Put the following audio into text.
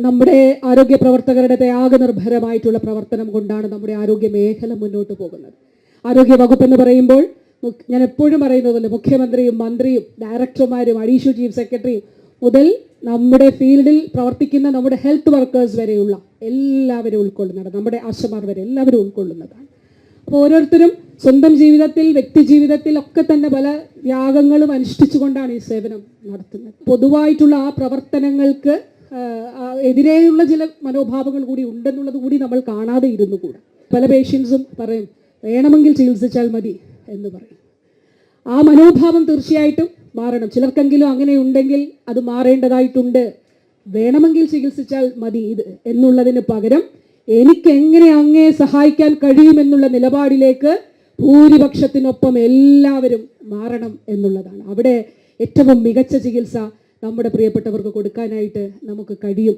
നമ്മുടെ ആരോഗ്യ പ്രവർത്തകരുടെ ത്യാഗനിർഭരമായിട്ടുള്ള പ്രവർത്തനം കൊണ്ടാണ് നമ്മുടെ ആരോഗ്യ മേഖല മുന്നോട്ട് പോകുന്നത്. ആരോഗ്യ വകുപ്പ് എന്ന് പറയുമ്പോൾ ഞാൻ എപ്പോഴും പറയുന്നതല്ലേ, മുഖ്യമന്ത്രിയും മന്ത്രിയും ഡയറക്ടർമാരും അഡീഷണൽ ചീഫ് സെക്രട്ടറിയും മുതൽ നമ്മുടെ ഫീൽഡിൽ പ്രവർത്തിക്കുന്ന നമ്മുടെ ഹെൽത്ത് വർക്കേഴ്സ് വരെയുള്ള എല്ലാവരും ഉൾക്കൊള്ളുന്നതാണ്, നമ്മുടെ ആശമാർ വരെ എല്ലാവരും ഉൾക്കൊള്ളുന്നതാണ്. അപ്പോൾ ഓരോരുത്തരും സ്വന്തം ജീവിതത്തിൽ, വ്യക്തി ജീവിതത്തിൽ ഒക്കെ തന്നെ പല ത്യാഗങ്ങളും അനുഷ്ഠിച്ചുകൊണ്ടാണ് ഈ സേവനം നടത്തുന്നത്. പൊതുവായിട്ടുള്ള ആ പ്രവർത്തനങ്ങൾക്ക് എതിരെയുള്ള ചില മനോഭാവങ്ങൾ കൂടി ഉണ്ടെന്നുള്ളത് കൂടി നമ്മൾ കാണാതെ ഇരുന്നുകൂടാ. പല പേഷ്യൻസും പറയും വേണമെങ്കിൽ ചികിത്സിച്ചാൽ മതി എന്ന് പറയും. ആ മനോഭാവം തീർച്ചയായിട്ടും മാറണം. ചിലർക്കെങ്കിലും അങ്ങനെ ഉണ്ടെങ്കിൽ അത് മാറേണ്ടതായിട്ടുണ്ട്. വേണമെങ്കിൽ ചികിത്സിച്ചാൽ മതി ഇത് എന്നുള്ളതിന് പകരം എനിക്ക് എങ്ങനെ അങ്ങേ സഹായിക്കാൻ കഴിയുമെന്നുള്ള നിലപാടിലേക്ക് ഭൂരിപക്ഷത്തിനൊപ്പം എല്ലാവരും മാറണം എന്നുള്ളതാണ്. അവിടെ ഏറ്റവും മികച്ച ചികിത്സ നമ്മുടെ പ്രിയപ്പെട്ടവർക്ക് കൊടുക്കാനായിട്ട് നമുക്ക് കഴിയും.